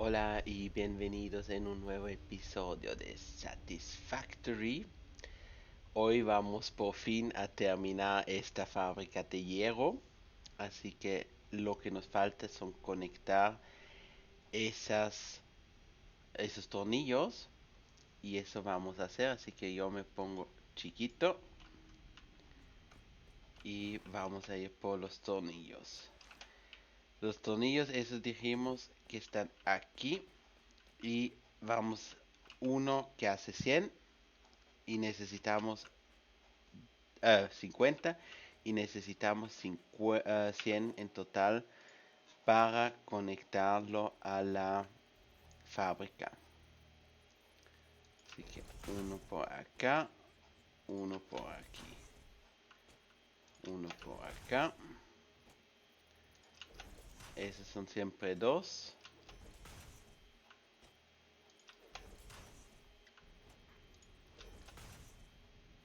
Hola y bienvenidos en un nuevo episodio de Satisfactory. Hoy vamos por fin a terminar esta fábrica de hierro, así que lo que nos falta son conectar esas, esos tornillos y eso vamos a hacer, así que yo me pongo chiquito y vamos a ir por los tornillos. Los tornillos, esos dijimos que están aquí y vamos uno que hace 100 y necesitamos 50 y necesitamos 100 en total para conectarlo a la fábrica. Así que uno por acá, uno por aquí, uno por acá. Esos son siempre dos.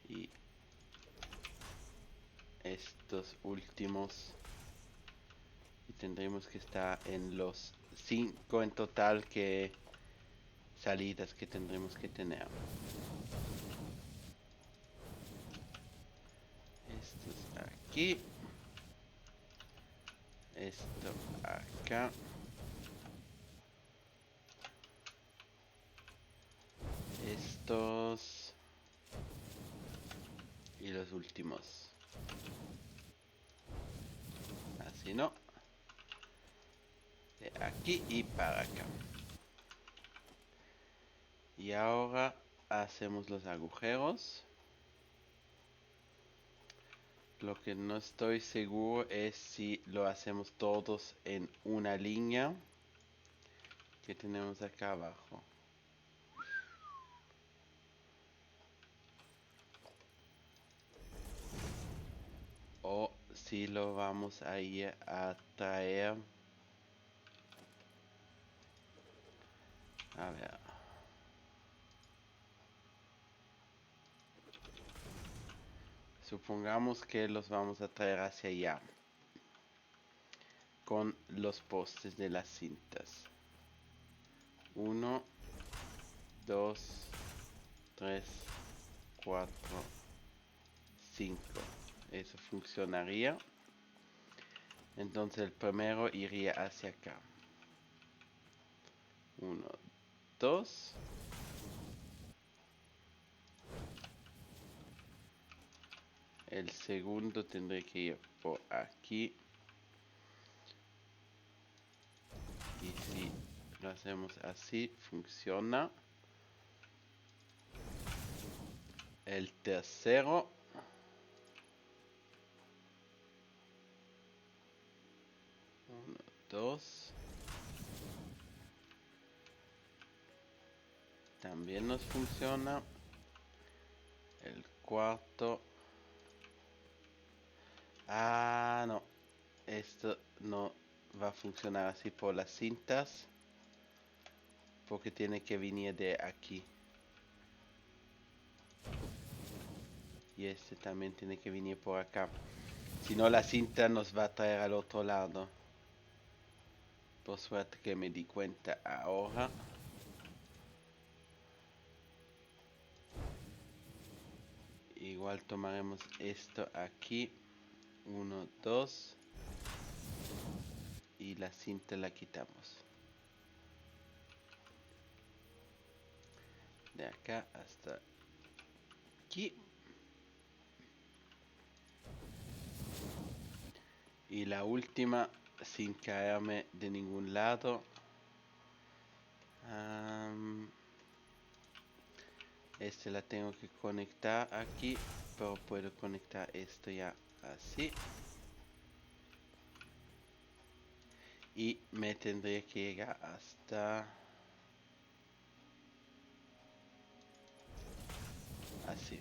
Y estos últimos. Y tendremos que estar en los 5 en total que salidas que tendremos que tener. Estos aquí. Esto acá. Estos. Y los últimos. Así no. De aquí y para acá. Y ahora hacemos los agujeros. Lo que no estoy seguro es si lo hacemos todos en una línea que tenemos acá abajo. O si lo vamos a ir a traer. A ver. Supongamos que los vamos a traer hacia allá. Con los postes de las cintas. 1, 2, 3, 4, 5. Eso funcionaría. Entonces el primero iría hacia acá. 1, 2. El segundo tendré que ir por aquí. Y si lo hacemos así, funciona. El tercero. 1, 2. También nos funciona. El cuarto. Ah, no. Esto no va a funcionar así por las cintas. Porque tiene que venir de aquí. Y este también tiene que venir por acá. Si no, la cinta nos va a traer al otro lado. Por suerte que me di cuenta ahora. Igual tomaremos esto aquí. 1, 2. Y la cinta la quitamos. De acá hasta aquí. Y la última, sin caerme de ningún lado. Este la tengo que conectar aquí. Pero puedo conectar esto ya así. Y me tendría que llegar hasta así.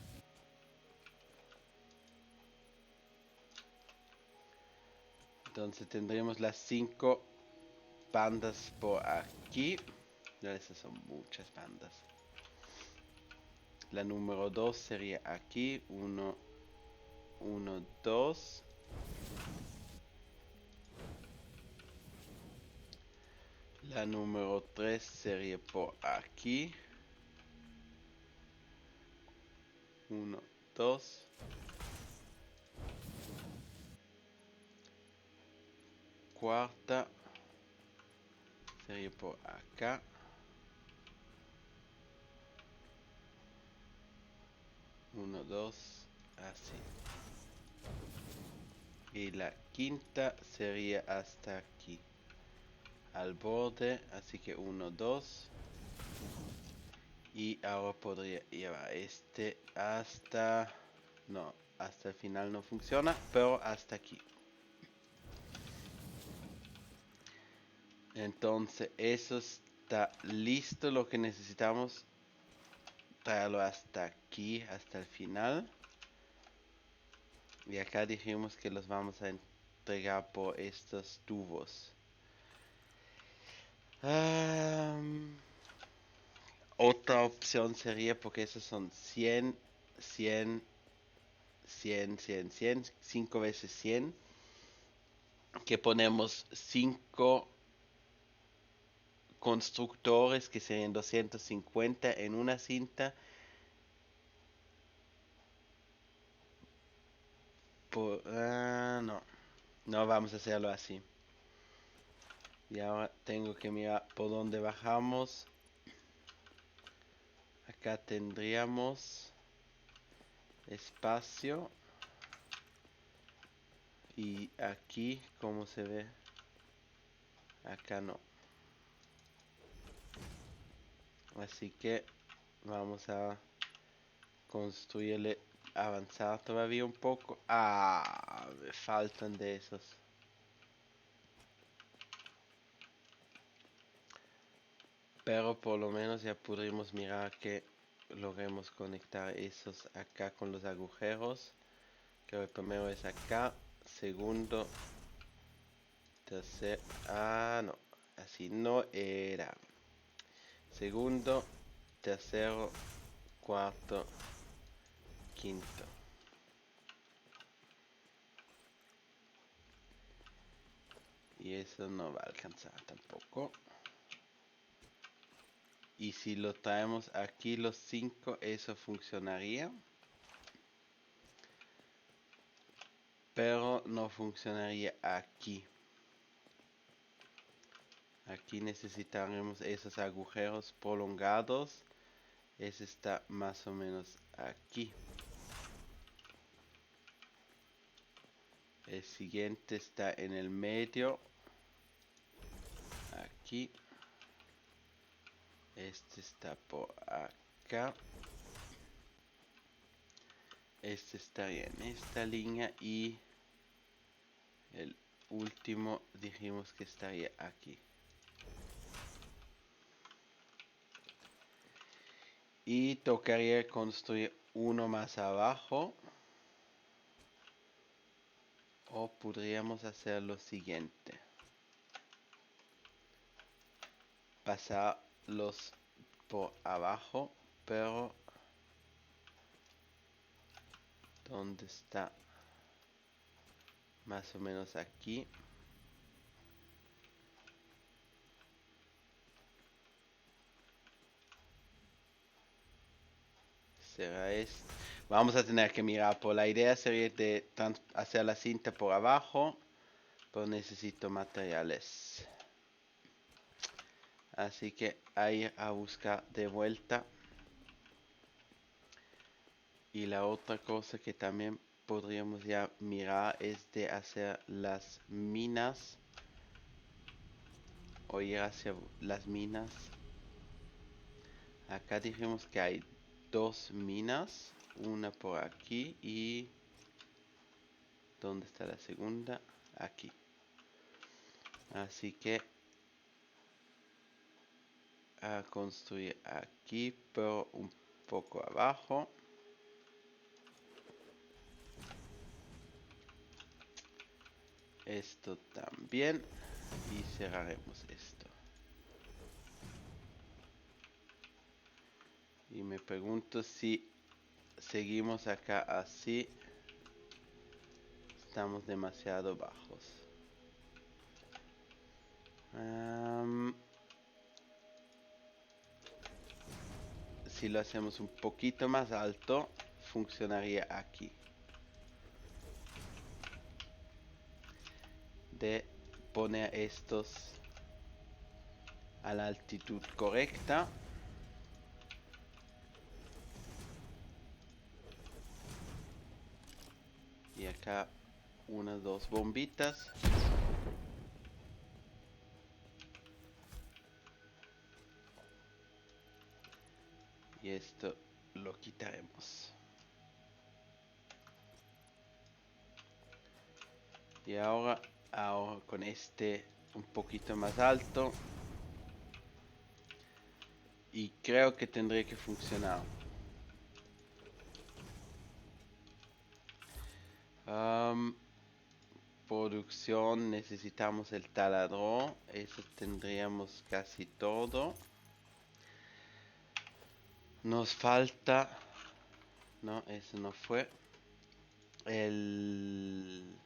Entonces tendremos las 5 bandas por aquí. No, esas son muchas bandas. La número 2 sería aquí. 1, 1, 2. La número 3 sería por aquí. 1, 2. Cuarta sería por acá. 1, 2, así. Y la quinta sería hasta aquí, al borde, así que 1, 2. Y ahora podría llevar este hasta... No, hasta el final no funciona, pero hasta aquí. Entonces eso está listo. Lo que necesitamos traerlo hasta aquí, hasta el final. Y acá dijimos que los vamos a entregar por estos tubos. Otra opción sería, porque esos son 100, 100, 100, 100, 100, 5 veces 100, que ponemos 5 constructores que serían 250 en una cinta. No vamos a hacerlo así. Y ahora tengo que mirar por dónde bajamos. Acá tendríamos espacio. Y aquí, ¿cómo se ve? Acá no. Así que vamos a construirle, avanzar todavía un poco. Me faltan de esos. Pero por lo menos ya pudimos mirar que logremos conectar esos acá con los agujeros. Que el primero es acá. Segundo. Tercer. No. Así no era. Segundo. Tercero. Cuarto. Quinto. Y eso no va a alcanzar tampoco. Y si lo traemos aquí los 5, eso funcionaría. Pero no funcionaría aquí. Aquí necesitaremos esos agujeros prolongados. Ese está más o menos aquí. El siguiente está en el medio. Aquí. Este está por acá. Este estaría en esta línea. Y el último dijimos que estaría aquí. Y tocaría construir uno más abajo. O podríamos hacer lo siguiente. Pasarlos por abajo, pero ¿dónde está? Más o menos aquí. Será esto. Vamos a tener que mirar, por la idea sería de hacer la cinta por abajo, pero necesito materiales. Así que a ir a buscar de vuelta. Y la otra cosa que también podríamos ya mirar es de hacer las minas. O ir hacia las minas. Acá dijimos que hay 2 minas. Una por aquí y... ¿Dónde está la segunda? Aquí. Así que... a construir aquí, pero un poco abajo. Esto también. Y cerraremos esto. Y me pregunto si seguimos acá así. Estamos demasiado bajos. si lo hacemos un poquito más alto, funcionaría aquí. De poner estos a la altitud correcta. Y acá unas dos bombitas. Y esto lo quitaremos. Y ahora con este un poquito más alto. Y creo que tendría que funcionar. Producción, necesitamos el taladro. Eso tendríamos casi todo. Nos falta... No, eso no fue. En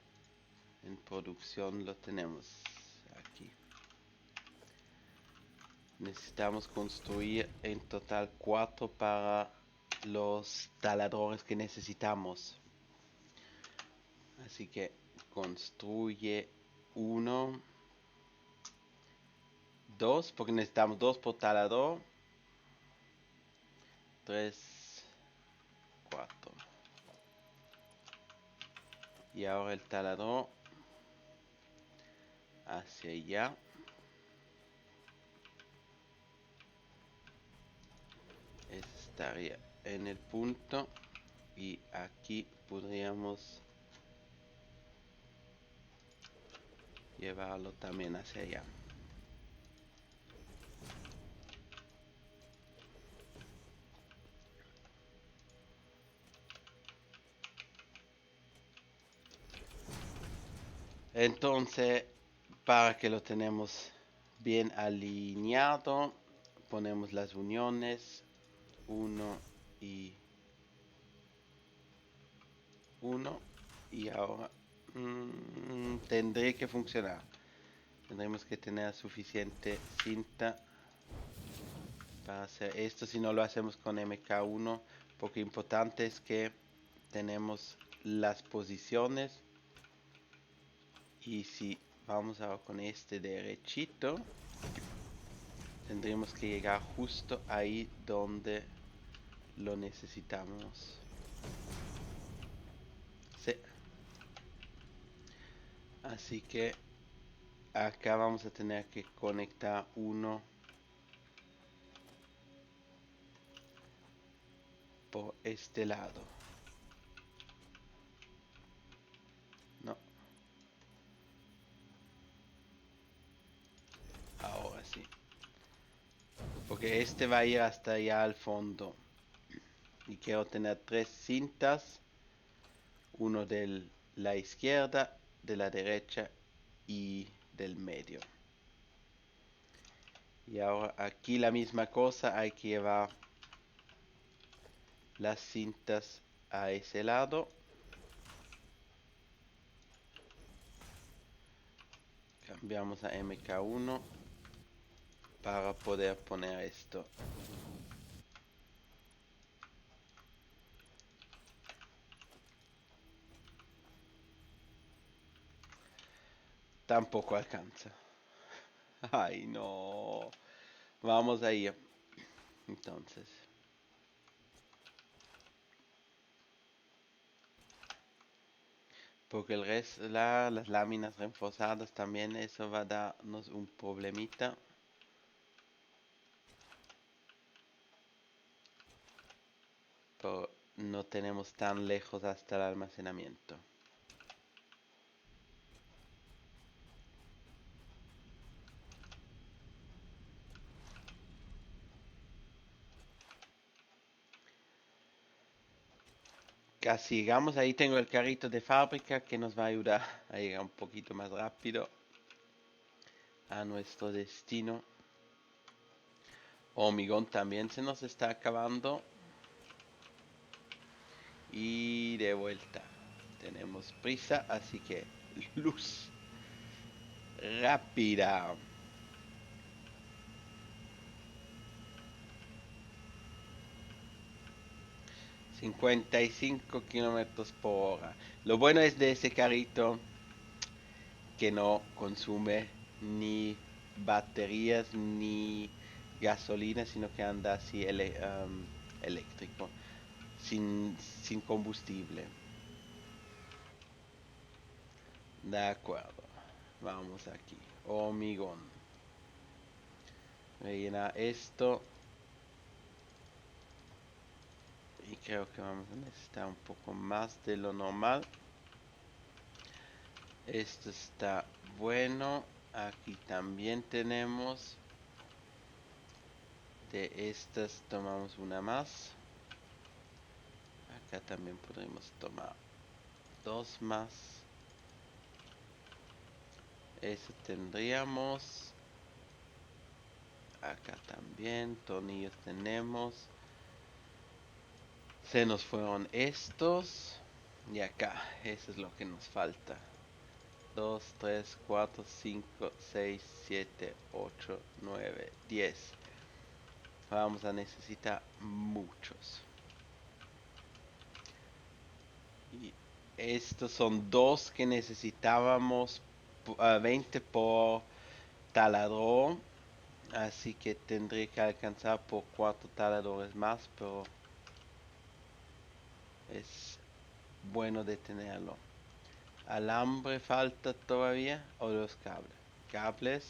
producción lo tenemos aquí. Necesitamos construir en total 4 para los taladros que necesitamos. Así que construye 1, 2, porque necesitamos 2 por taladro. 3, 4. Y ahora el taladro hacia allá. Estaría en el punto. Y aquí podríamos llevarlo también hacia allá. Entonces, para que lo tenemos bien alineado, ponemos las uniones 1 y 1. Y ahora tendré que funcionar. Tendremos que tener suficiente cinta para hacer esto. Si no lo hacemos con MK1, porque importante es que tenemos las posiciones. Y si vamos ahora con este derechito, tendremos que llegar justo ahí donde lo necesitamos. Sí. Así que acá vamos a tener que conectar uno por este lado. No. Ahora sí. Porque este va a ir hasta allá al fondo. Y quiero tener 3 cintas. Uno de la izquierda, de la derecha y del medio. Y ahora aquí la misma cosa, hay que llevar las cintas a ese lado. Cambiamos a MK1 para poder poner esto. Tampoco alcanza. Ay, no. Vamos ahí. Entonces. Porque el resto, las láminas reforzadas también, eso va a darnos un problemita. Pero no tenemos tan lejos hasta el almacenamiento. Casi llegamos, ahí tengo el carrito de fábrica que nos va a ayudar a llegar un poquito más rápido a nuestro destino. Hormigón también se nos está acabando. Y de vuelta. Tenemos prisa, así que luz rápida. 55 kilómetros por hora. Lo bueno es de ese carrito que no consume ni baterías ni gasolina, sino que anda así eléctrico, sin combustible. De acuerdo. Vamos aquí. Hormigón. Rellena esto. Y creo que vamos a necesitar un poco más de lo normal. Esto está bueno. Aquí también tenemos. De estas tomamos una más. Acá también podemos tomar dos más. Eso tendríamos. Acá también. Tornillos tenemos. Se nos fueron estos. Y acá. Eso es lo que nos falta. 2, 3, 4, 5, 6, 7, 8, 9, 10. Vamos a necesitar muchos. Y estos son dos que necesitábamos 20 por taladro. Así que tendré que alcanzar por 4 taladores más, pero es bueno de tenerlo. Alambre falta todavía o los cables. Cables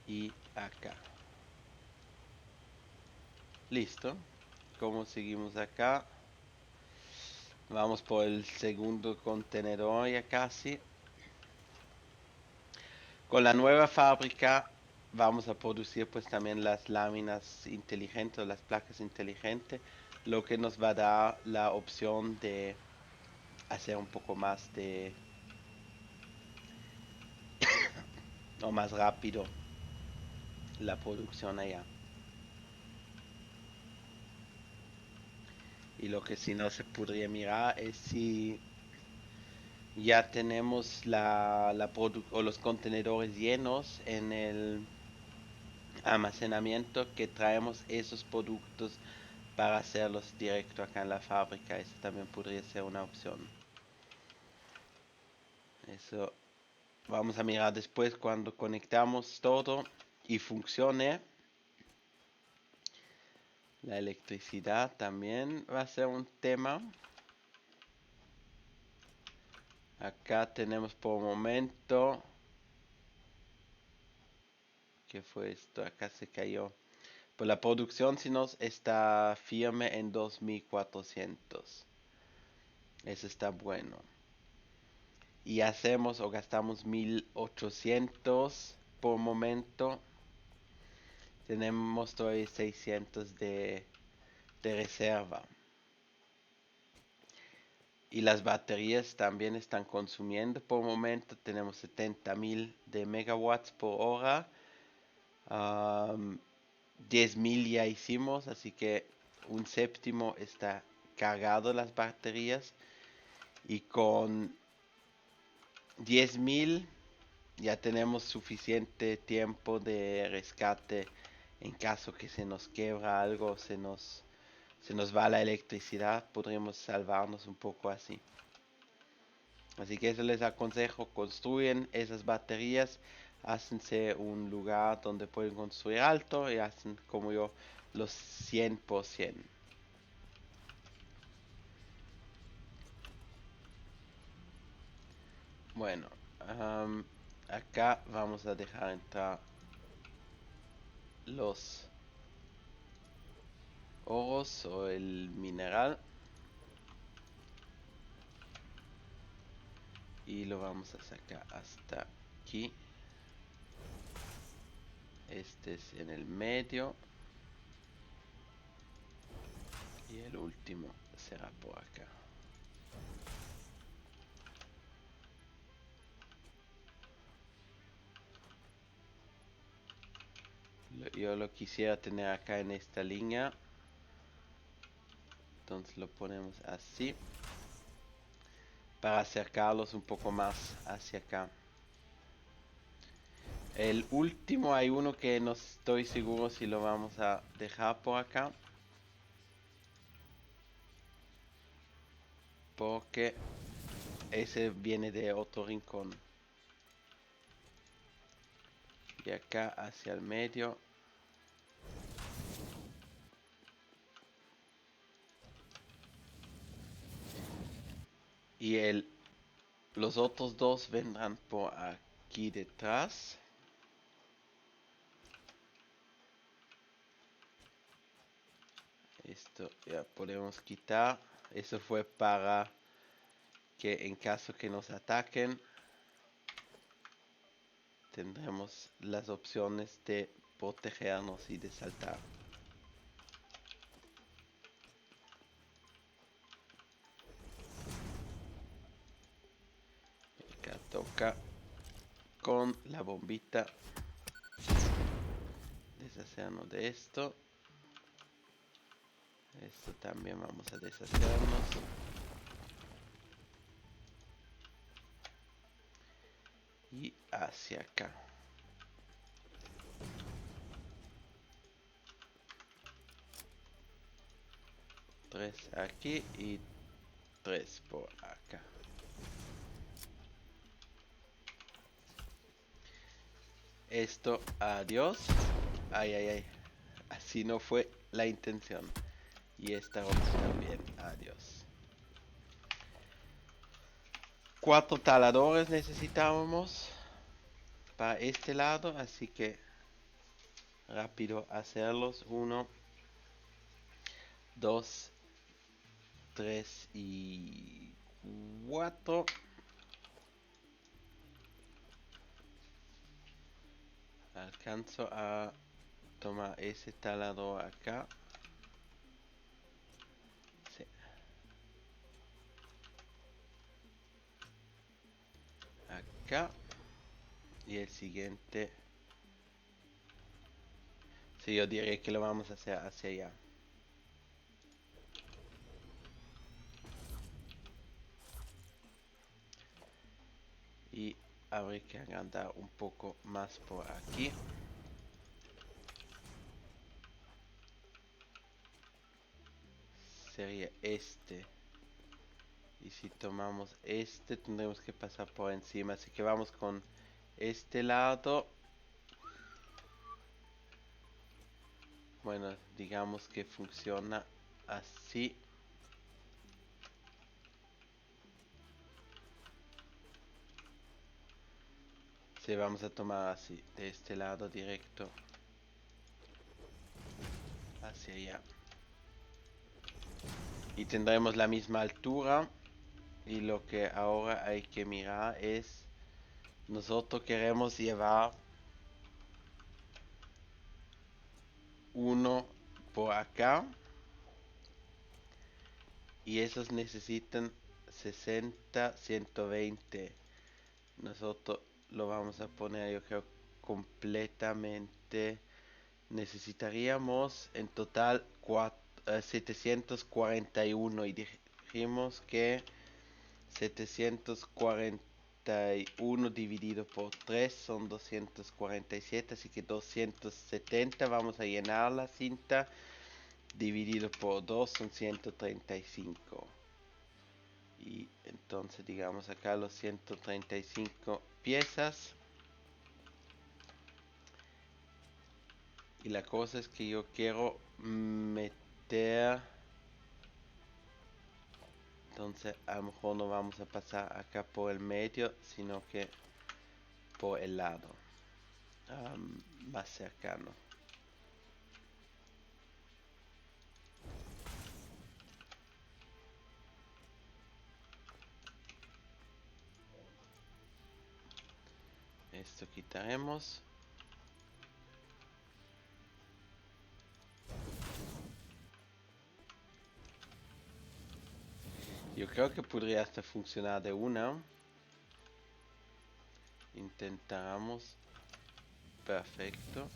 y acá. Listo. Como seguimos acá. Vamos por el segundo contenedor ya casi. Con la nueva fábrica vamos a producir pues también las láminas inteligentes o las placas inteligentes, lo que nos va a dar la opción de hacer un poco más de o más rápido la producción allá. Y lo que si no se podría mirar es si ya tenemos o los contenedores llenos en el almacenamiento que traemos esos productos para hacerlos directo acá en la fábrica. Eso también podría ser una opción. Eso vamos a mirar después cuando conectamos todo y funcione. La electricidad también va a ser un tema. Acá tenemos por momento. ¿Qué fue esto? Acá se cayó. Pues la producción si nos está firme en 2400. Eso está bueno. Y hacemos o gastamos 1800 por momento. Tenemos todavía 600 de reserva. Y las baterías también están consumiendo por momento. Tenemos 70.000 de megawatts por hora. 10.000 ya hicimos, así que un séptimo está cargado las baterías. Y con 10.000 ya tenemos suficiente tiempo de rescate en caso que se nos quiebra algo, se nos va la electricidad, podríamos salvarnos un poco así. Así que eso les aconsejo, construyen esas baterías, hácense un lugar donde pueden construir alto y hacen como yo los 100%. Bueno, acá vamos a dejar entrar los oros o el mineral. Y lo vamos a sacar hasta aquí. Este es en el medio. Y el último será por acá. Yo lo quisiera tener acá en esta línea. Entonces lo ponemos así. Para acercarlos un poco más hacia acá. El último hay uno que no estoy seguro si lo vamos a dejar por acá. porque ese viene de otro rincón. Y acá hacia el medio. Y los otros dos vendrán por aquí detrás. Esto ya podemos quitar. Eso fue para que en caso que nos ataquen tendremos las opciones de protegernos y de saltar. Acá toca con la bombita deshacernos de esto. Esto también vamos a deshacernos. Y hacia acá. Tres aquí y tres por acá. Esto, adiós. Ay, ay, ay. Así no fue la intención. Y esta otra también, adiós. 4 taladores necesitábamos para este lado, así que rápido hacerlos. 1, 2, 3 y 4. Alcanzo a tomar ese talador acá. Sí. Acá. Y el siguiente. Sí, yo diría que lo vamos a hacer hacia allá. Y habré que agrandar un poco más por aquí. Sería este. Y si tomamos este tendremos que pasar por encima. Así que vamos con este lado. Bueno, digamos que funciona así. Sí, vamos a tomar así, de este lado directo hacia allá. Y tendremos la misma altura. Y lo que ahora hay que mirar es, nosotros queremos llevar uno por acá. Y esos necesitan 60, 120. Nosotros lo vamos a poner, yo creo, completamente. Necesitaríamos en total 741 y dijimos que 741 dividido por 3 son 247, así que 270 vamos a llenar la cinta, dividido por 2 son 135. Y entonces digamos acá los 135 piezas. Y la cosa es que yo quiero meter, entonces a lo mejor no vamos a pasar acá por el medio, sino que por el lado más cercano. Esto quitaremos. Yo creo que podría hasta funcionar de una. Intentamos. Perfecto.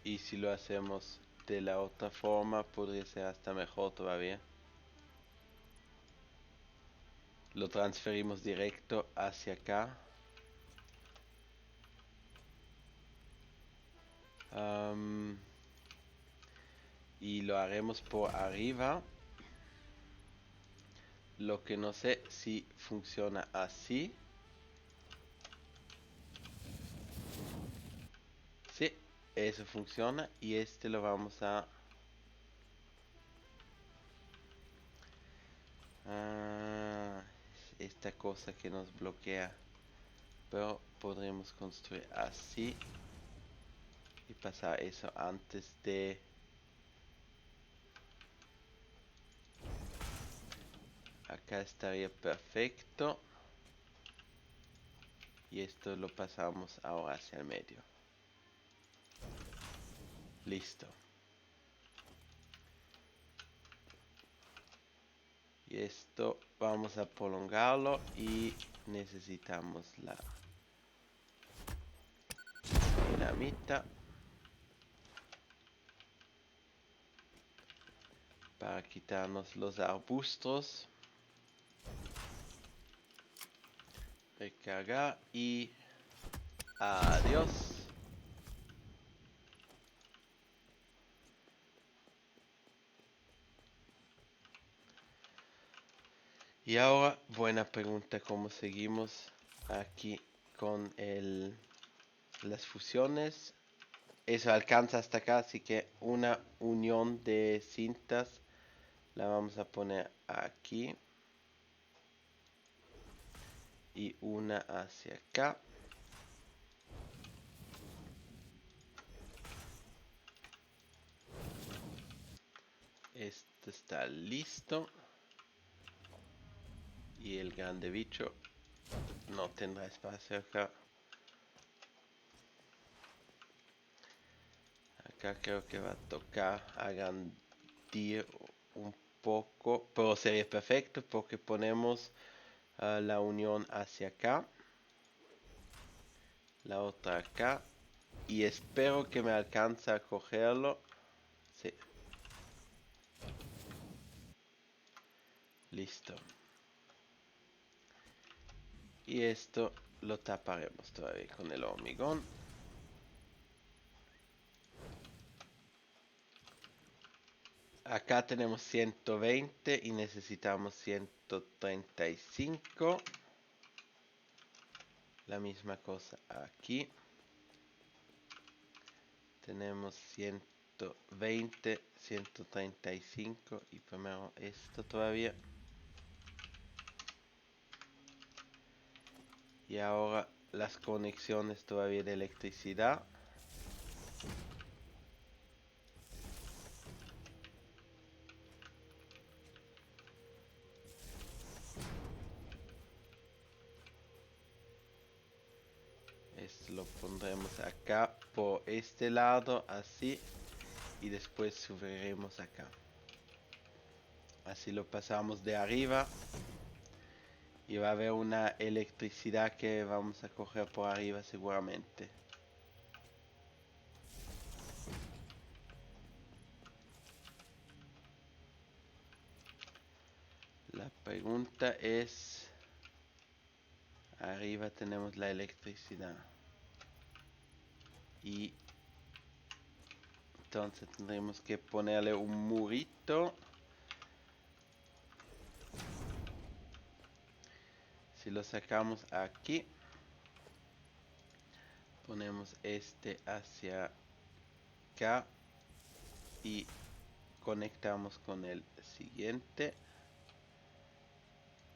Y si lo hacemos de la otra forma, podría ser hasta mejor todavía. Lo transferimos directo hacia acá. y lo haremos por arriba. Lo que no sé si funciona así. Sí, eso funciona. Y este lo vamos a... esta cosa que nos bloquea. Pero podremos construir así. Y pasar eso antes de... Acá estaría perfecto. Y esto lo pasamos ahora hacia el medio. Listo. Y esto vamos a prolongarlo y necesitamos la dinamita para quitarnos los arbustos. Recargar y adiós. Y ahora, buena pregunta, ¿cómo seguimos aquí con las fusiones? Eso alcanza hasta acá, así que una unión de cintas la vamos a poner aquí. Y una hacia acá. Esto está listo. Y el grande bicho no tendrá espacio acá. Acá creo que va a tocar agrandir un poco, pero sería perfecto porque ponemos la unión hacia acá, la otra acá, y espero que me alcance a cogerlo. Sí. Listo. Y esto lo taparemos todavía con el hormigón. Acá tenemos 120 y necesitamos 135. La misma cosa aquí. Tenemos 120, 135 y primero esto todavía. Y ahora las conexiones todavía de electricidad. Esto lo pondremos acá por este lado, así. Y después subiremos acá. Así lo pasamos de arriba. Y va a haber una electricidad que vamos a coger por arriba seguramente. La pregunta es... Arriba tenemos la electricidad. Y entonces tendremos que ponerle un murito. Si lo sacamos aquí, ponemos este hacia acá y conectamos con el siguiente.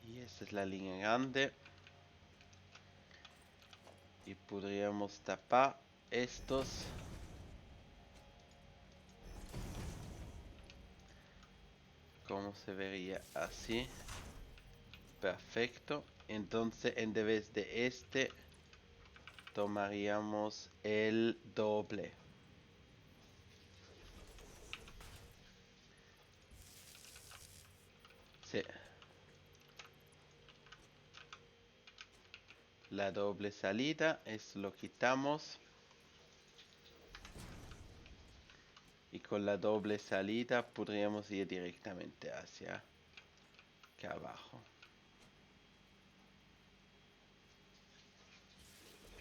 Y esta es la línea grande. Y podríamos tapar estos. Como se vería así. Perfecto. Entonces en vez de este tomaríamos el doble. Sí. La doble salida, esto lo quitamos. Y con la doble salida podríamos ir directamente hacia acá abajo.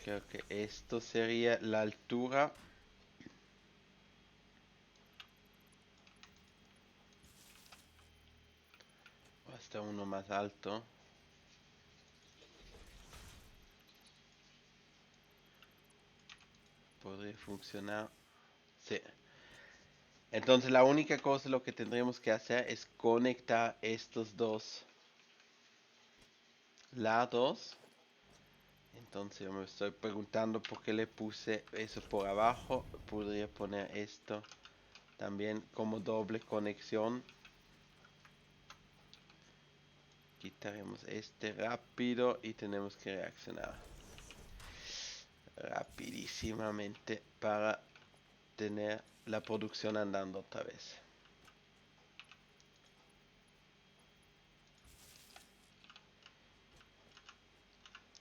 Creo que esto sería la altura. está uno más alto. Podría funcionar. Sí. Entonces la única cosa lo que tendríamos que hacer es conectar estos dos lados. Entonces yo me estoy preguntando por qué le puse eso por abajo. Podría poner esto también como doble conexión. Quitaremos este rápido y tenemos que reaccionar rapidísimamente para tener la producción andando otra vez.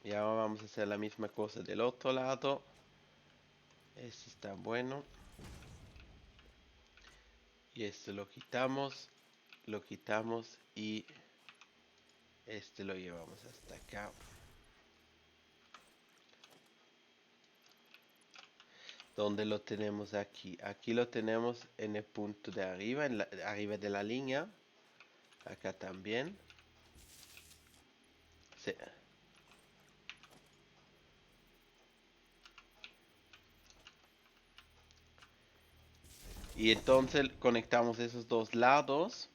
Y ahora vamos a hacer la misma cosa del otro lado. Este está bueno. Y este lo quitamos y este lo llevamos hasta acá. ¿Dónde lo tenemos aquí? Aquí lo tenemos en el punto de arriba, arriba de la línea. Acá también. Sí. Y entonces conectamos esos dos lados.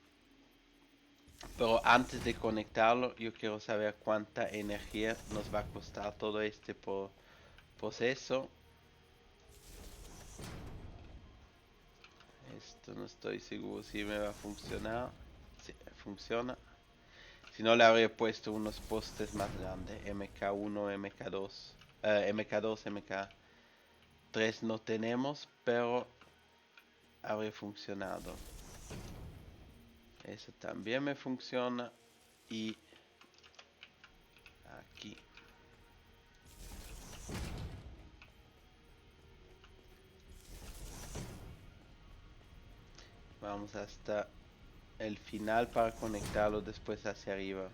Pero antes de conectarlo, yo quiero saber cuánta energía nos va a costar todo este proceso. Esto no estoy seguro si me va a funcionar. Sí, funciona. Si no, le habría puesto unos postes más grandes. MK1, MK2. MK2, MK3 no tenemos, pero habría funcionado. Eso también me funciona. Y aquí. Vamos hasta el final para conectarlo después hacia arriba.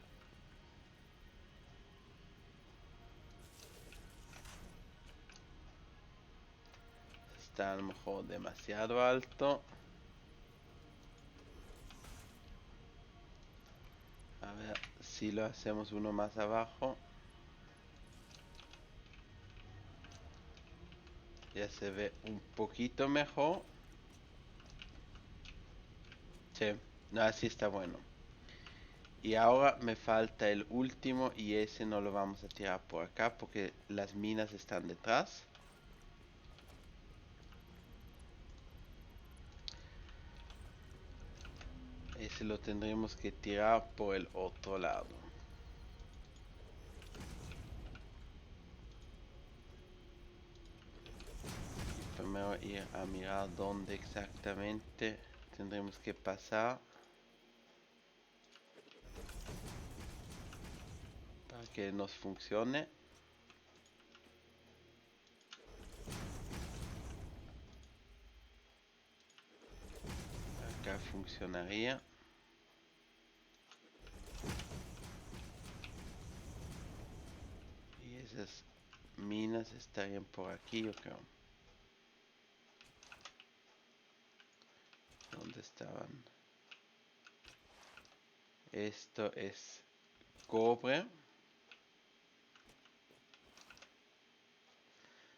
Está a lo mejor demasiado alto. A ver si lo hacemos uno más abajo. Ya se ve un poquito mejor. Sí, no, así está bueno. Y ahora me falta el último y ese no lo vamos a tirar por acá porque las minas están detrás. Ese lo tendremos que tirar por el otro lado. Y primero ir a mirar dónde exactamente tendremos que pasar para que nos funcione. Acá funcionaría. Y esas minas estarían por aquí, yo creo. ¿Dónde estaban? Esto es cobre.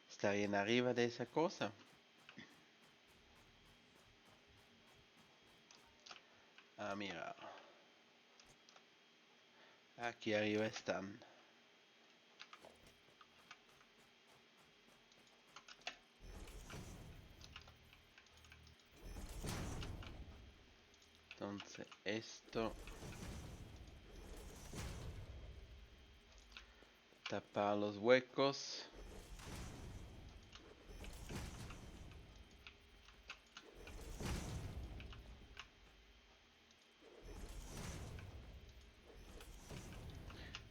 Estarían arriba de esa cosa. Ah, mira. Aquí arriba están. Entonces esto, tapar los huecos.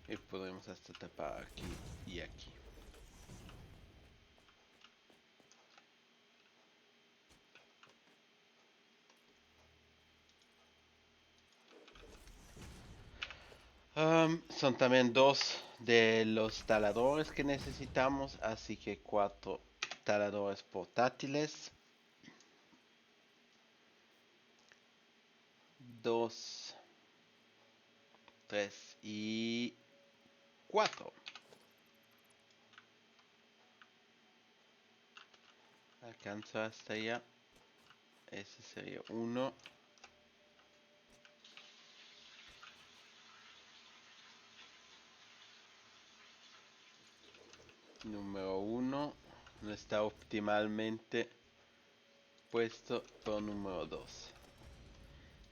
Y podemos hasta tapar aquí y aquí. Son también dos de los taladores que necesitamos, así que 4 taladores portátiles. Dos 3 y 4. Alcanzo hasta allá. Ese sería 1. Número 1 no está optimalmente puesto por número 2.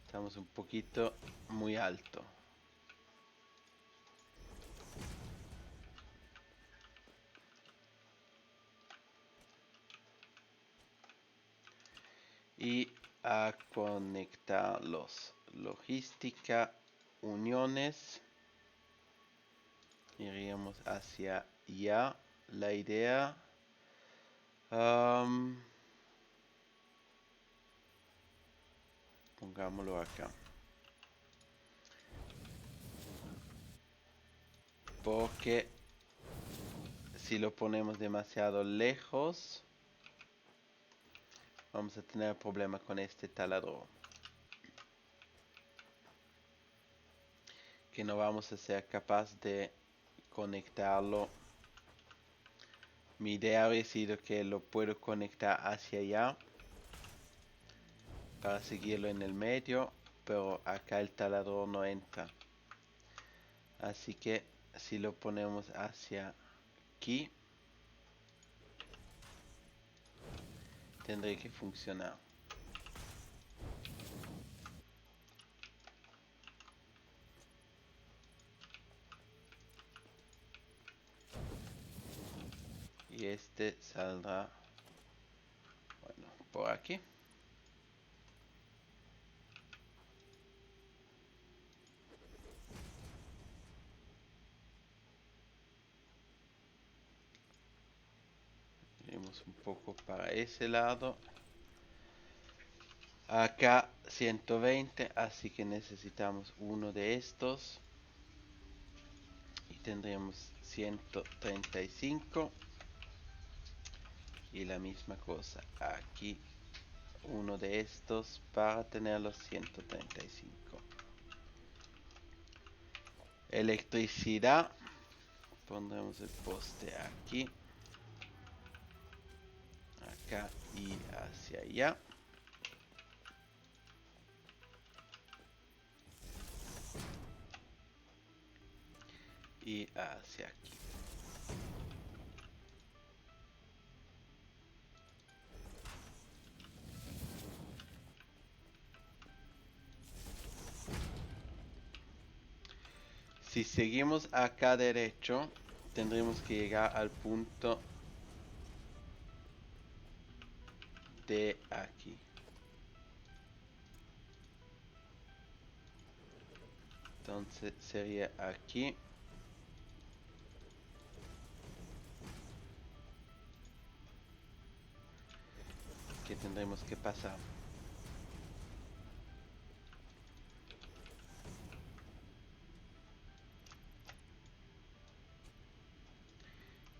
Estamos un poquito muy alto. Y a conectar los logística uniones. Iríamos hacia allá. La idea pongámoslo acá, porque si lo ponemos demasiado lejos vamos a tener problemas con este taladro, que no vamos a ser capaz de conectarlo. Mi idea habría sido que lo puedo conectar hacia allá para seguirlo en el medio, pero acá el taladro no entra. Así que si lo ponemos hacia aquí, tendría que funcionar. Y este saldrá, bueno, por aquí. Iremos un poco para ese lado. Acá 120, así que necesitamos uno de estos. Y tendríamos 135. Y la misma cosa aquí, uno de estos para tener los 135. Electricidad, pondremos el poste aquí, acá y hacia allá. Y hacia aquí. Si seguimos acá derecho, tendremos que llegar al punto de aquí. Entonces sería aquí. Que tendremos que pasar.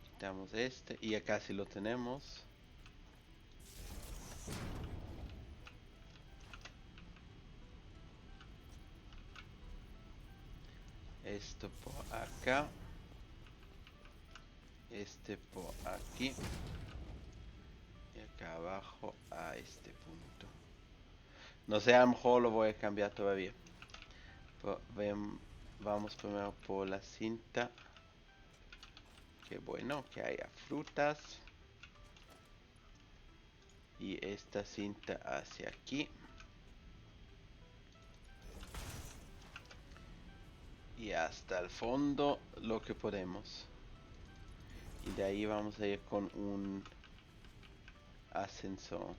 Quitamos este y acá sí lo tenemos. Esto por acá. Este por aquí. Y acá abajo a este punto. No sé, a lo mejor lo voy a cambiar todavía. Pero vamos primero por la cinta. Qué bueno que haya frutas. Y esta cinta hacia aquí. Y hasta el fondo lo que podemos. Y de ahí vamos a ir con un ascensor.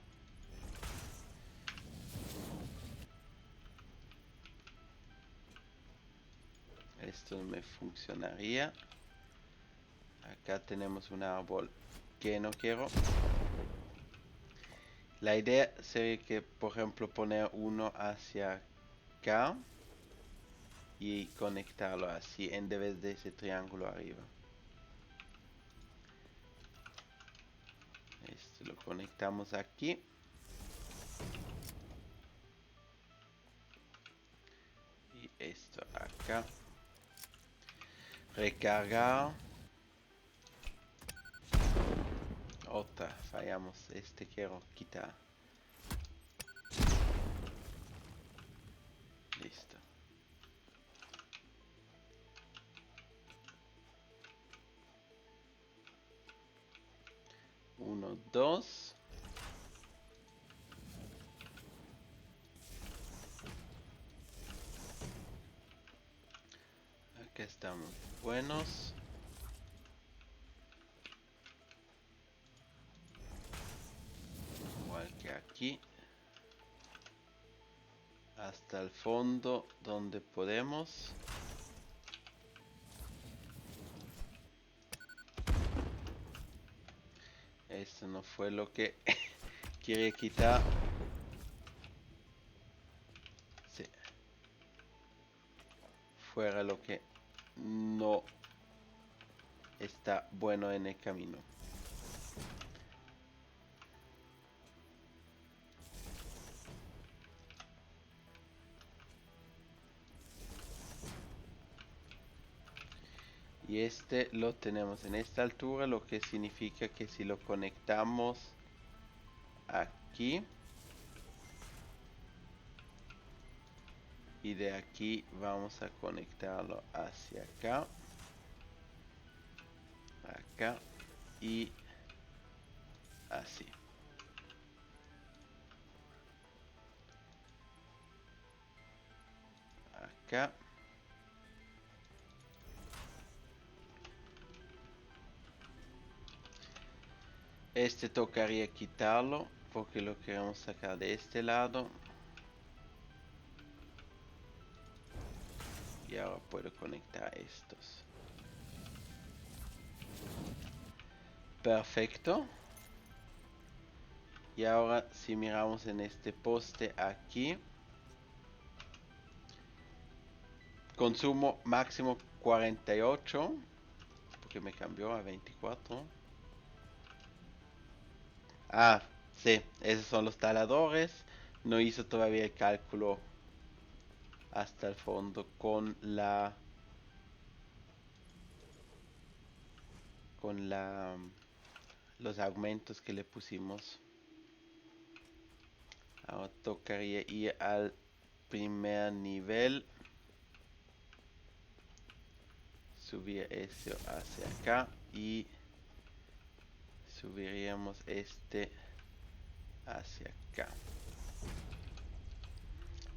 Esto me funcionaría. Acá tenemos un árbol que no quiero. La idea sería que, por ejemplo, poner uno hacia acá y conectarlo así en vez de ese triángulo arriba. Esto lo conectamos aquí. Y esto acá. Recargar. Otra, fallamos. Este quiero quitar. Listo. Uno, dos. Acá estamos buenos. Igual que aquí. Hasta el fondo donde podemos. Esto no fue lo que quería quitar. Sí. Fuera lo que no está bueno en el camino. Y este lo tenemos en esta altura, lo que significa que si lo conectamos aquí y de aquí vamos a conectarlo hacia acá, acá y así. Acá. Este tocaría quitarlo porque lo queremos sacar de este lado. Y ahora puedo conectar estos. Perfecto. Y ahora si miramos en este poste aquí. Consumo máximo 48. Porque me cambió a 24. Ah, sí, esos son los taladores. No hizo todavía el cálculo hasta el fondo con la los aumentos que le pusimos. Ahora tocaría ir al primer nivel, subir eso hacia acá y subiríamos este hacia acá.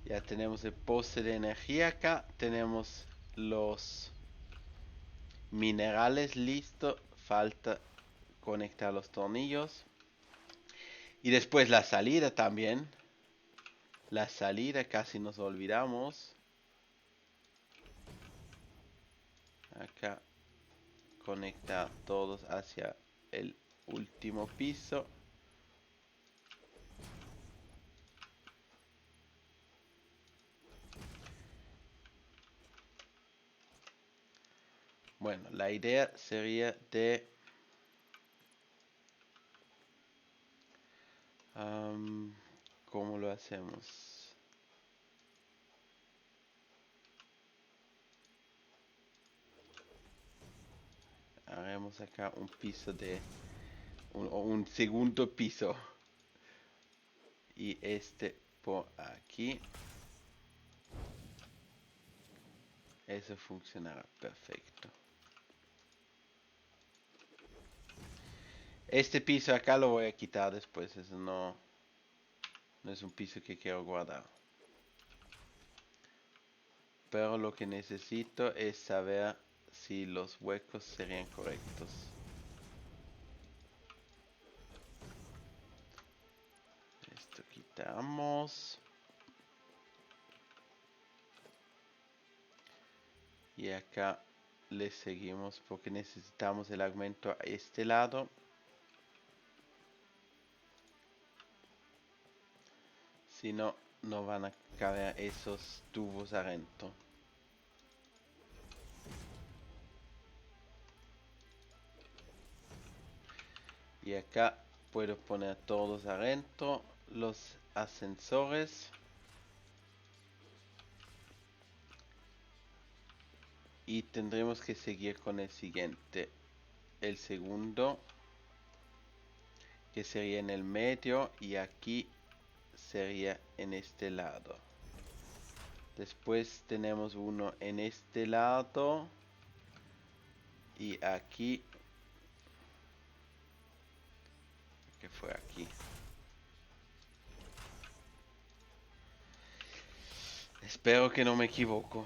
Ya tenemos el poste de energía acá, tenemos los minerales listos, falta conectar los tornillos y después la salida también. La salida casi nos olvidamos. Acá conectar todos hacia el último piso. Bueno, la idea sería de ¿cómo lo hacemos? Haremos acá un piso de un segundo piso y este por aquí. Eso funcionará perfecto. Este piso acá lo voy a quitar después, eso no es un piso que quiero guardar. Pero lo que necesito es saber si los huecos serían correctos. Esto quitamos. Y acá le seguimos porque necesitamos el aumento a este lado. Si no, no van a caber esos tubos adentro. Y acá puedo poner todos adentro. Los ascensores. y tendremos que seguir con el siguiente. El segundo, que sería en el medio, y aquí sería en este lado. Después tenemos uno en este lado y aquí, que fue aquí. Espero que no me equivoco,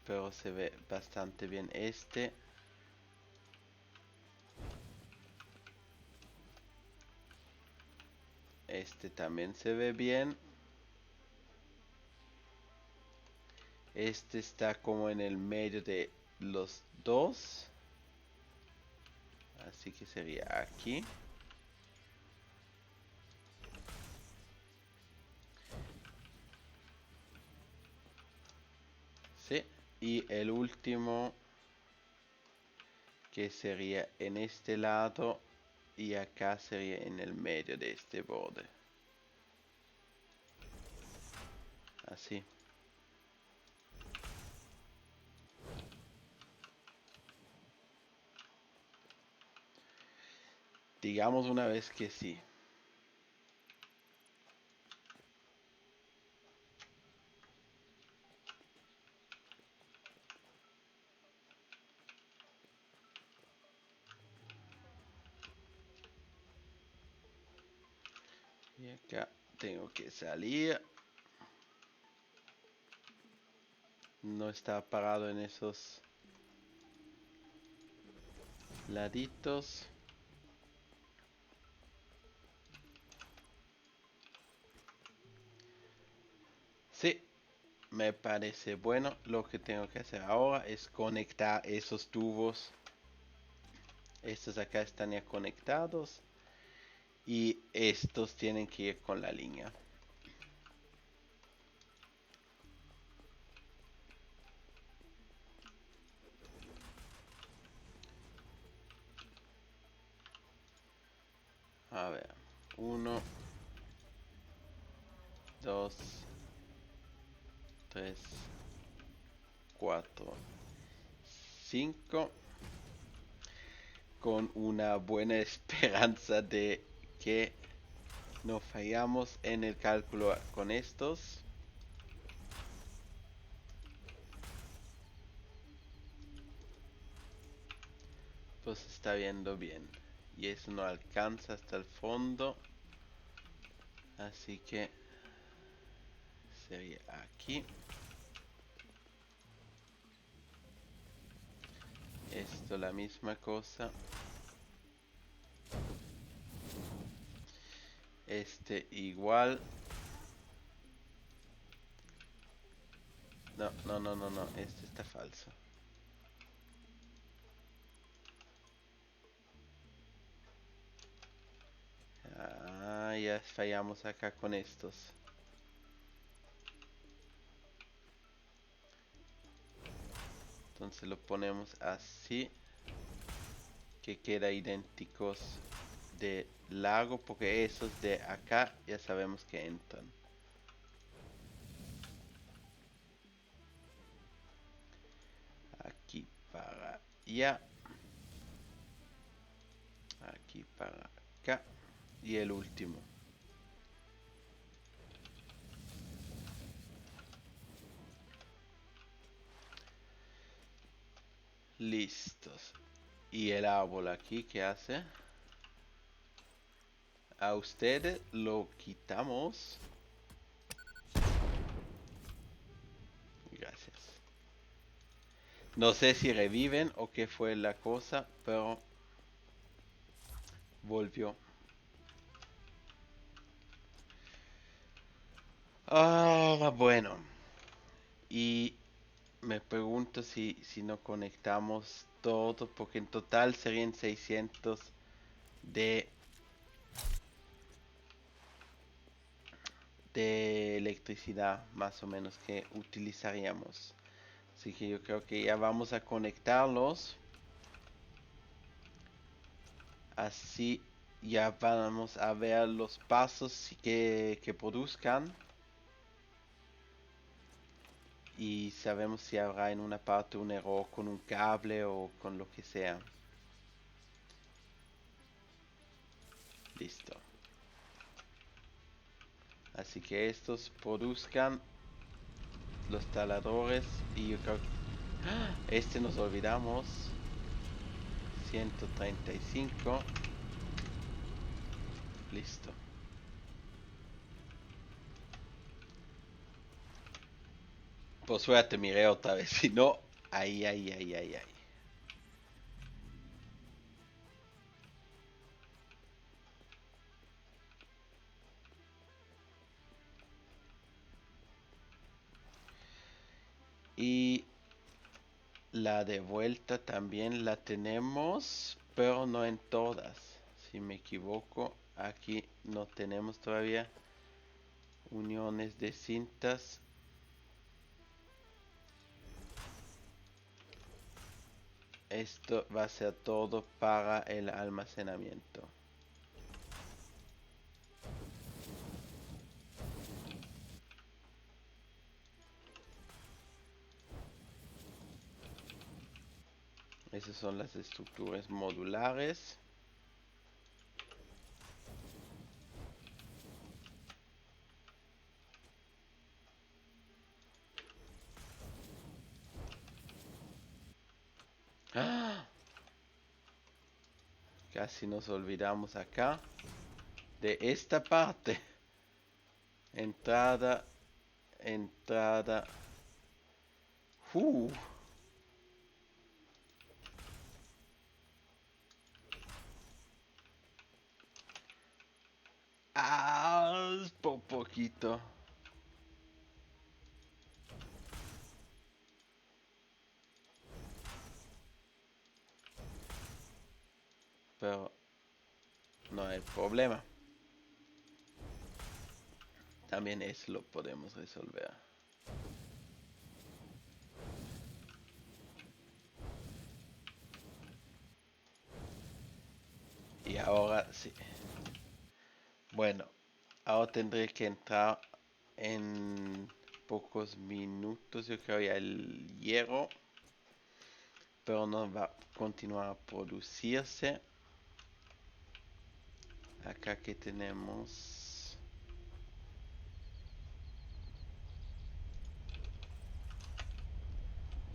pero se ve bastante bien este. Este también se ve bien. Este está como en el medio de los dos. Así que sería aquí. Sí. Y el último, que sería en este lado. Y acá sería en el medio de este borde. Así. Digamos una vez que sí. Y acá tengo que salir. No está parado en esos laditos. Sí, me parece bueno. Lo que tengo que hacer ahora es conectar esos tubos. Estos acá están ya conectados. Y estos tienen que ir con la línea. A ver. 1, 2, 3, 4, 5. Con una buena esperanza de que no fallamos en el cálculo con estos. Pues está viendo bien. Y eso no alcanza hasta el fondo. Así que sería aquí. Esto la misma cosa. Este igual. No, no, no, no, no. Este está falso. Ah, ya fallamos acá con estos. Entonces lo ponemos así. Que queda idénticos de largo. Porque esos de acá ya sabemos que entran. Aquí para allá. Aquí para acá. Y el último. Listos. Y el árbol aquí, ¿qué hace? A ustedes lo quitamos. Gracias. No sé si reviven o qué fue la cosa, pero volvió. Ah, bueno. Y me pregunto si no conectamos todo, porque en total serían 600 de electricidad más o menos que utilizaríamos. Así que yo creo que ya vamos a conectarlos. Así ya vamos a ver los pasos que produzcan. y sabemos si habrá en una parte un error con un cable o con lo que sea. Listo. Así que estos produzcan los taladores y yo creo que este nos olvidamos. 135. Listo. Por suerte miré otra vez. Si no, ahí, ahí, ahí, ahí, ahí. Y la de vuelta también la tenemos, pero no en todas. Si me equivoco, aquí no tenemos todavía uniones de cintas. Esto va a ser todo para el almacenamiento. Esas son las estructuras modulares. ¡Ah! Casi nos olvidamos acá de esta parte. Entrada, entrada. ¡Uh! ¡Ah! Por poquito. Pero no hay problema. También eso lo podemos resolver. Y ahora sí. Bueno, ahora tendré que entrar en pocos minutos, yo creo, ya el hierro. Pero no va a continuar a producirse. Acá que tenemos.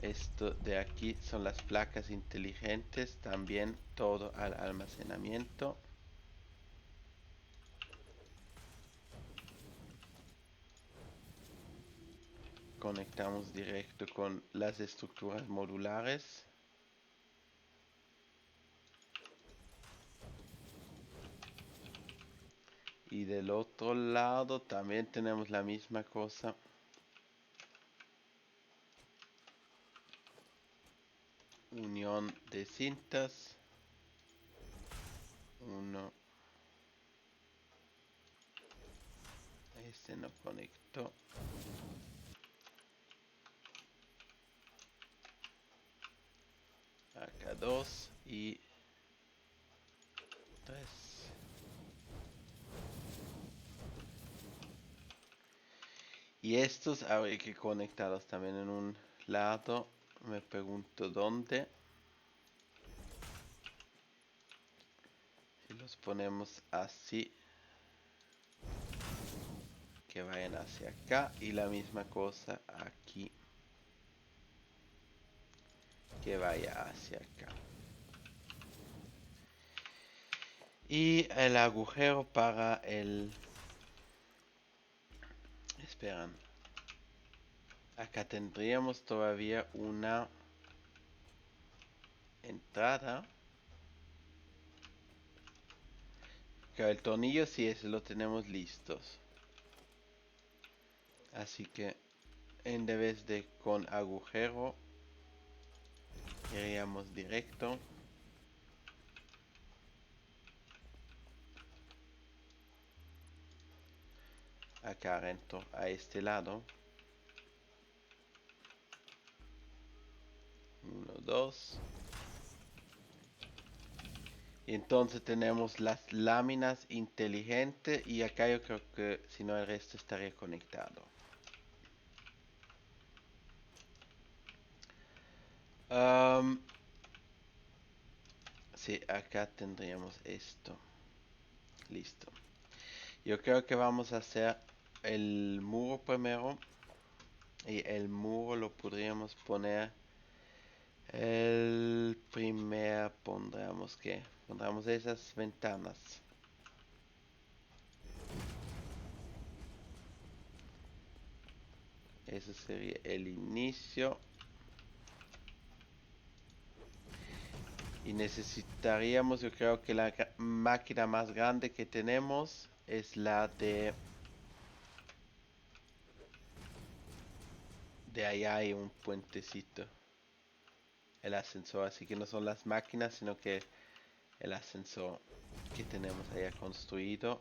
Esto de aquí son las placas inteligentes, también todo al almacenamiento. Conectamos directo con las estructuras modulares. Y del otro lado también tenemos la misma cosa. Unión de cintas. Uno. Este no conectó. Acá dos y tres. Y estos hay que conectarlos también en un lado. Me pregunto dónde. Si los ponemos así, que vayan hacia acá. Y la misma cosa aquí, que vaya hacia acá. Y el agujero para el... Esperan. Acá tendríamos todavía una entrada. Que el tornillo sí ese lo tenemos listos. Así que en vez de con agujero, iríamos directo. Acá adentro, a este lado. 1, 2. Y entonces tenemos las láminas inteligentes y acá yo creo que si no el resto estaría conectado. Am, sí, acá tendríamos esto. Listo. Yo creo que vamos a hacer el muro primero. Y el muro lo podríamos poner. El primer pondremos esas ventanas. Ese sería el inicio. Y necesitaríamos, yo creo que la máquina más grande que tenemos es la de allá hay un puentecito. El ascensor, así que no son las máquinas, sino que el ascensor que tenemos allá construido.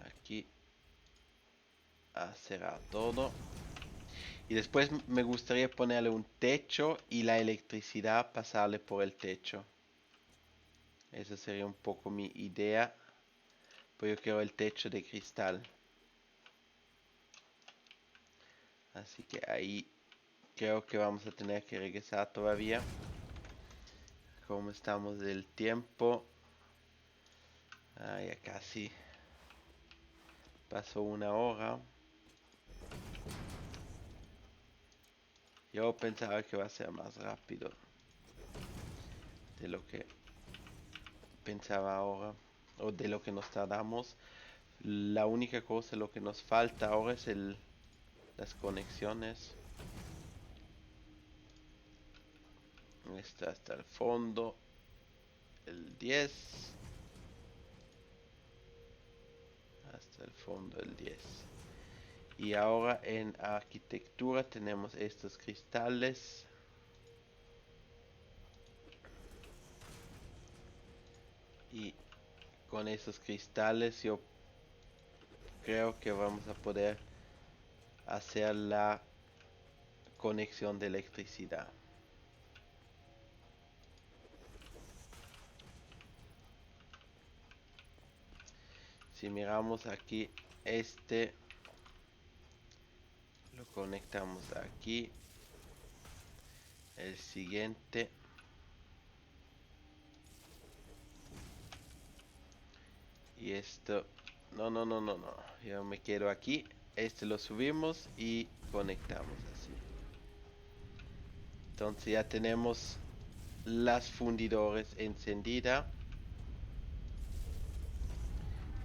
Aquí a cerrar todo. Y después me gustaría ponerle un techo y la electricidad pasarle por el techo. Esa sería un poco mi idea. Pues yo quiero el techo de cristal. Así que ahí creo que vamos a tener que regresar todavía. ¿Cómo estamos del tiempo? Ya casi pasó una hora. Yo pensaba que va a ser más rápido de lo que pensaba ahora. O de lo que nos tardamos. La única cosa, lo que nos falta ahora es las conexiones. Está hasta el fondo. El 10. Hasta el fondo el 10. Y ahora en arquitectura tenemos estos cristales. Y con esos cristales yo creo que vamos a poder hacer la conexión de electricidad. Si miramos aquí, lo conectamos aquí. El siguiente. Y esto, no. Yo me quedo aquí. Este lo subimos y conectamos así. Entonces ya tenemos las fundidores encendidas.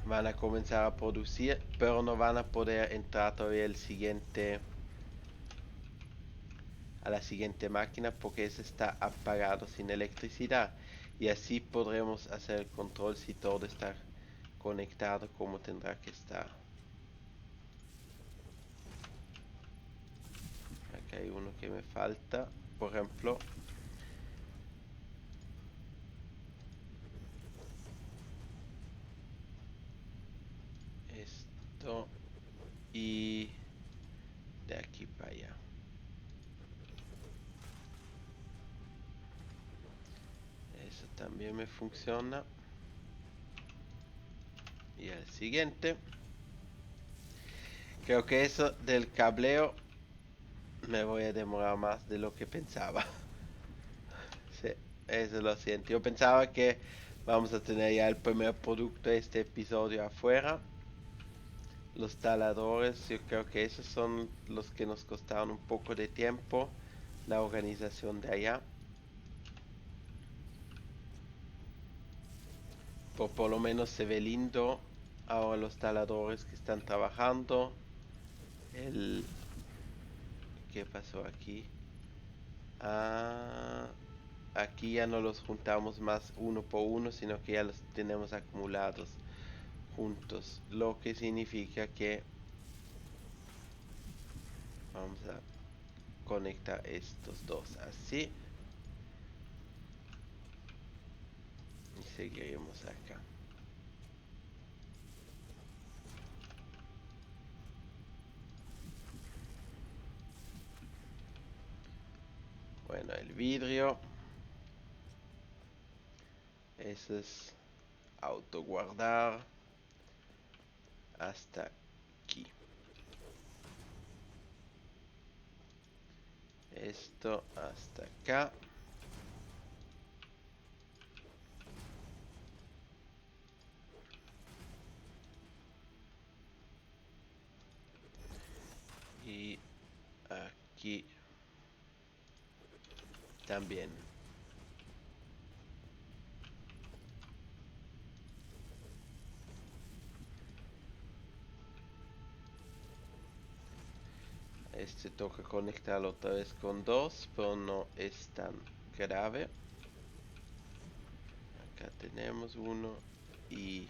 Van a comenzar a producir, pero no van a poder entrar todavía a la siguiente máquina porque ese está apagado sin electricidad. Y así podremos hacer el control si todo está conectado como tendrá que estar. Acá hay uno que me falta, por ejemplo. Esto y de aquí para allá. Eso también me funciona. Y el siguiente. Creo que eso del cableo me voy a demorar más de lo que pensaba. Sí, eso lo siento. Yo pensaba que vamos a tener ya el primer producto de este episodio afuera. Los taladores, yo creo que esos son los que nos costaron un poco de tiempo. La organización de allá. Por lo menos se ve lindo. Ahora los taladores que están trabajando. El... ¿Qué pasó aquí? Ah, aquí ya no los juntamos más uno por uno, sino que ya los tenemos acumulados juntos. Lo que significa que vamos a conectar estos dos así. Y seguiremos acá. Bueno, el vidrio. Ese es autoguardar hasta aquí. Esto hasta acá. Y aquí también. Este toca conectarlo otra vez con 2, pero no es tan grave. Acá tenemos uno y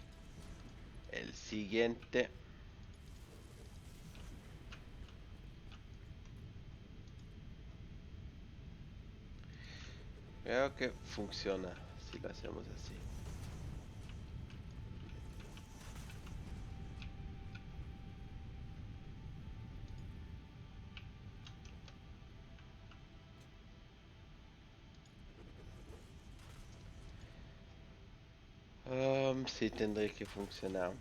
el siguiente. Creo que funciona si lo hacemos así. Sí, tendría que funcionar.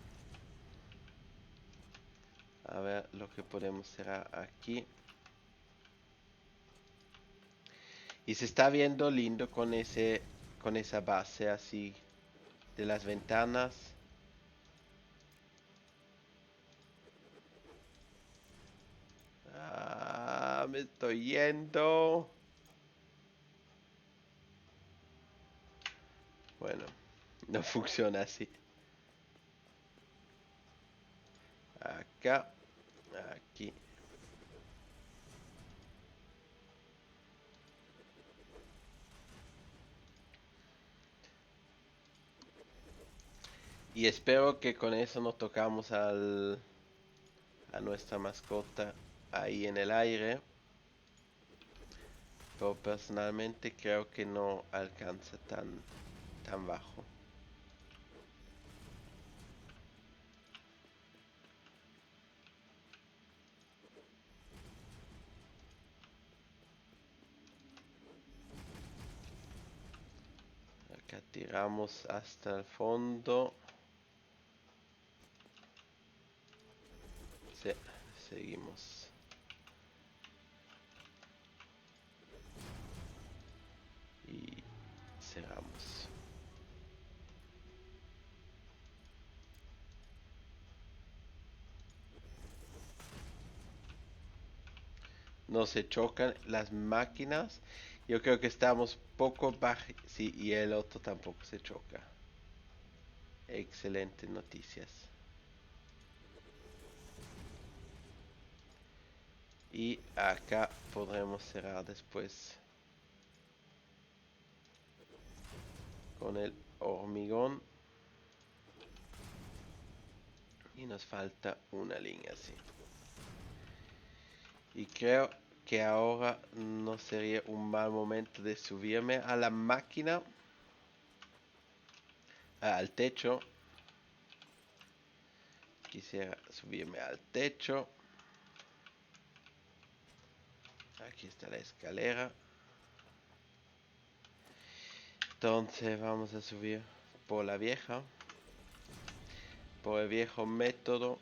A ver lo que podemos hacer aquí. Y se está viendo lindo con esa base así de las ventanas. Ah, me estoy yendo. Bueno, no funciona así. Acá, aquí. Y espero que con eso no tocamos a nuestra mascota ahí en el aire. Pero personalmente creo que no alcanza tan bajo. Acá tiramos hasta el fondo. Sí, seguimos. Y cerramos. No se chocan las máquinas. Yo creo que estamos poco bajo. Sí, y el otro tampoco se choca. Excelentes noticias. Y acá podremos cerrar después con el hormigón. Y nos falta una línea así. Y creo que ahora no sería un mal momento de subirme a la máquina. Al techo. Quisiera subirme al techo. Aquí está la escalera. Entonces vamos a subir por la vieja. Por el viejo método.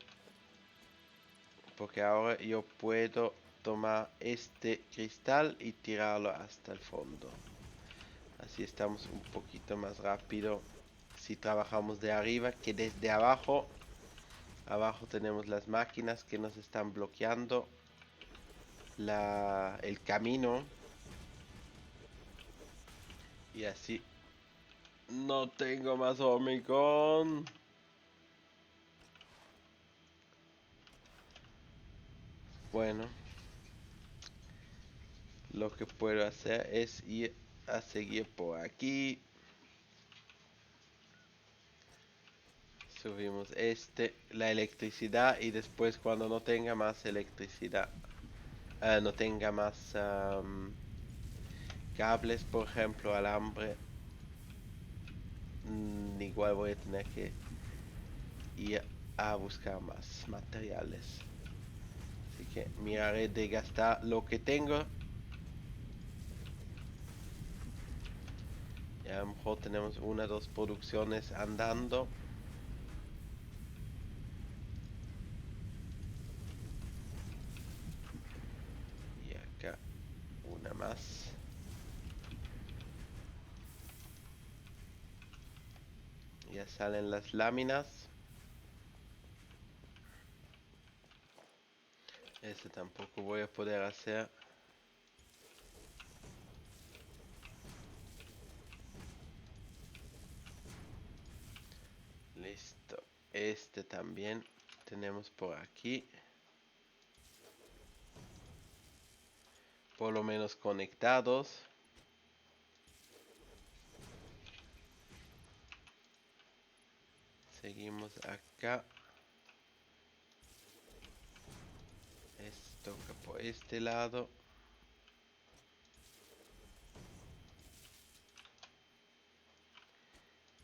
Porque ahora yo puedo tomar este cristal y tirarlo hasta el fondo. Así estamos un poquito más rápido si trabajamos de arriba que desde abajo. Abajo tenemos las máquinas que nos están bloqueando el camino. Y así no tengo más hormigón. Bueno, lo que puedo hacer es ir a seguir por aquí. Subimos la electricidad y después cuando no tenga más electricidad, no tenga más cables, por ejemplo, alambre, igual voy a tener que ir a buscar más materiales. Así que miraré de gastar lo que tengo. Y a lo mejor tenemos una o dos producciones andando. Y acá una Ya salen las láminas. Este tampoco voy a poder hacer. Listo. Este también tenemos por aquí. Por lo menos conectados. Seguimos acá. Esto toca por este lado.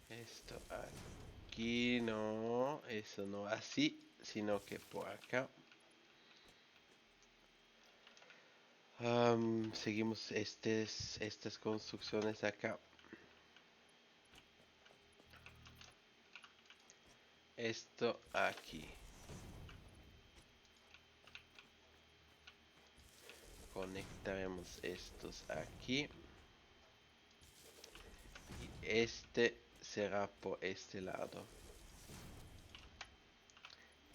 Esto aquí no, eso no así, sino que por acá. Seguimos estas construcciones acá. Esto aquí. Conectaremos estos aquí. Y este será por este lado.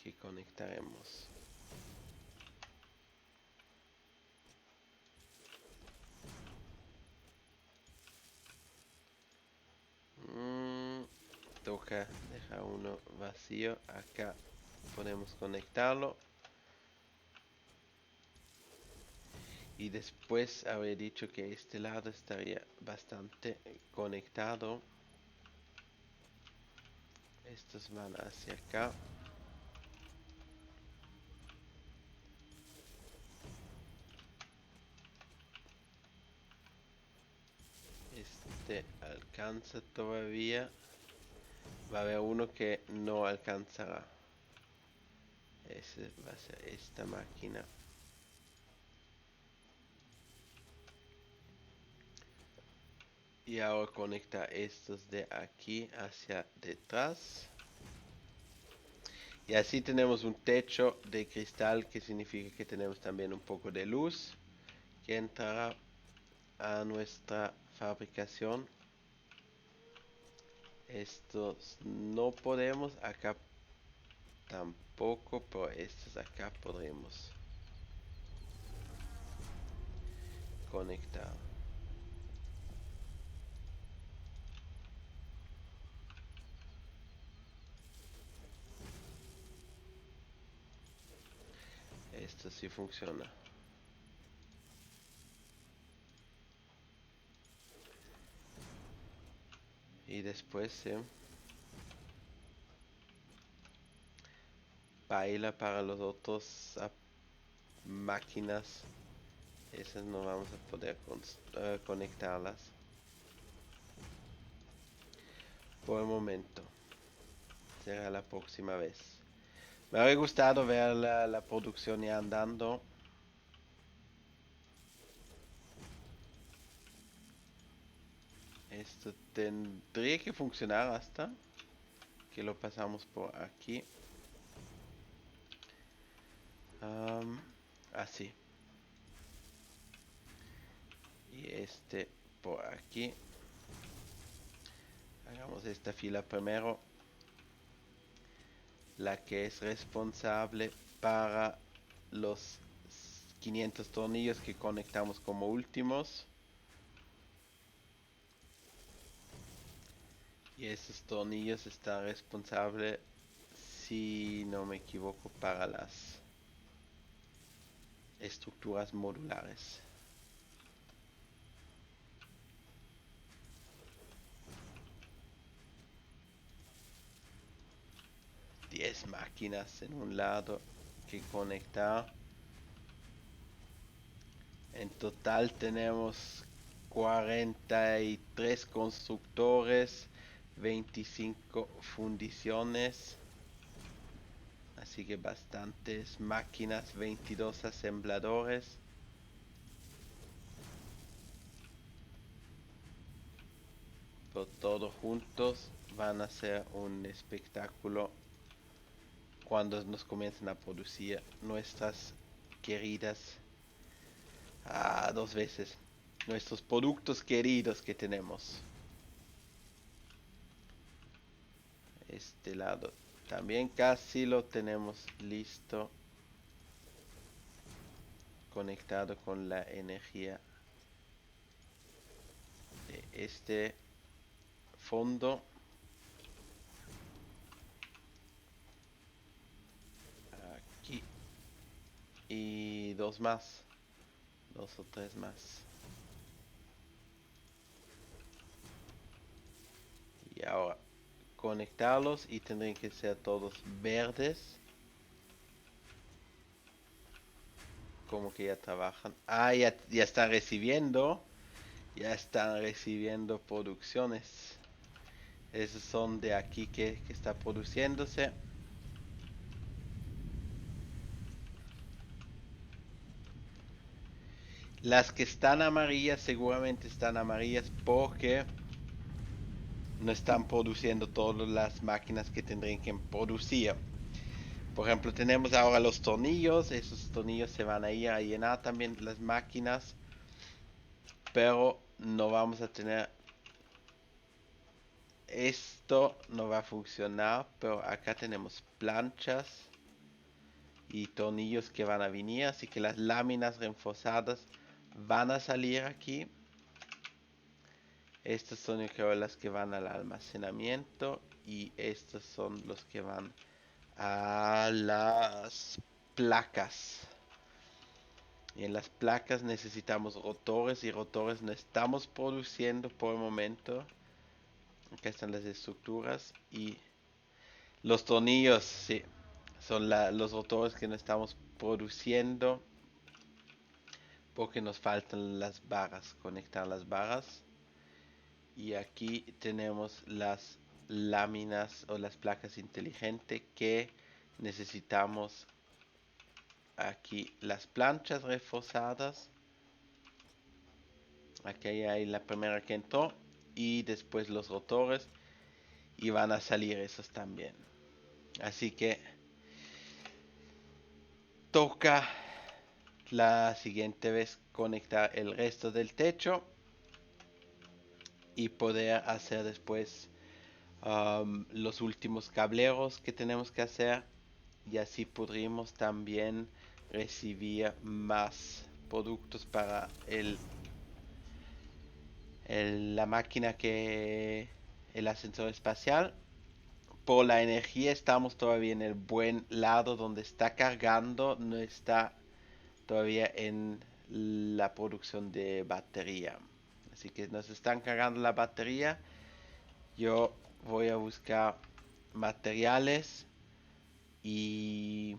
Que conectaremos. Toca dejar uno vacío. Acá podemos conectarlo. Y después habría dicho que este lado estaría bastante conectado. Estos van hacia acá. Este alcanza todavía. Va a haber uno que no alcanzará. Ese va a ser esta máquina. Y ahora conecta estos de aquí hacia detrás. Y así tenemos un techo de cristal, que significa que tenemos también un poco de luz que entrará a nuestra fabricación. Estos no podemos, acá tampoco, pero estos acá podremos conectar. Esto sí funciona. Y después baila para los otros máquinas. Esas no vamos a poder conectarlas por el momento. Será la próxima vez. Me habría gustado ver la producción ya andando. Esto tendría que funcionar hasta que lo pasamos por aquí. Así. Y este por aquí. Hagamos esta fila primero. La que es responsable para los 500 tornillos que conectamos como últimos. Y esos tornillos están responsables, si no me equivoco, para las estructuras modulares. 10 máquinas en un lado que conectar. En total tenemos 43 constructores, 25 fundiciones. Así que bastantes máquinas, 22 asembladores. Pero todos juntos van a ser un espectáculo cuando nos comiencen a producir nuestras queridas, dos veces, nuestros productos queridos que tenemos. Este lado también casi lo tenemos listo, conectado con la energía de este fondo. Aquí. Y dos más. Dos o tres más. Y ahora conectarlos y tendrían que ser todos verdes. Como que ya trabajan. Ah, ya están recibiendo. Ya están recibiendo producciones. Esos son de aquí que está produciéndose. Las que están amarillas seguramente están amarillas porque no están produciendo todas las máquinas que tendrían que producir. Por ejemplo, tenemos ahora los tornillos. Esos tornillos se van a ir a llenar también las máquinas. Pero no vamos a tener... Esto no va a funcionar. Pero acá tenemos planchas y tornillos que van a venir. Así que las láminas reforzadas van a salir aquí. Estas son las que van al almacenamiento. Y estos son los que van a las placas. Y en las placas necesitamos rotores y rotores no estamos produciendo por el momento. Acá están las estructuras y los tornillos, sí, son los rotores que no estamos produciendo porque nos faltan las barras, conectar las barras. Y aquí tenemos las láminas o las placas inteligentes que necesitamos. Aquí las planchas reforzadas. Aquí hay la primera que entró. Y después los rotores. Y van a salir esos también. Así que toca la siguiente vez conectar el resto del techo. Y poder hacer después los últimos cableros que tenemos que hacer. Y así podríamos también recibir más productos para la máquina que el ascensor espacial. Por la energía estamos todavía en el buen lado donde está cargando, no está todavía en la producción de batería. Así que nos están cargando la batería. Yo voy a buscar materiales y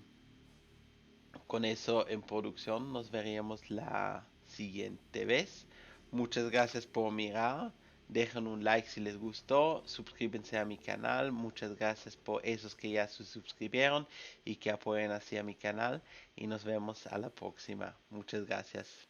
con eso en producción nos veríamos la siguiente vez. Muchas gracias por mirar. Dejen un like si les gustó. Suscríbanse a mi canal. Muchas gracias por esos que ya se suscribieron y que apoyen así a mi canal. Y nos vemos a la próxima. Muchas gracias.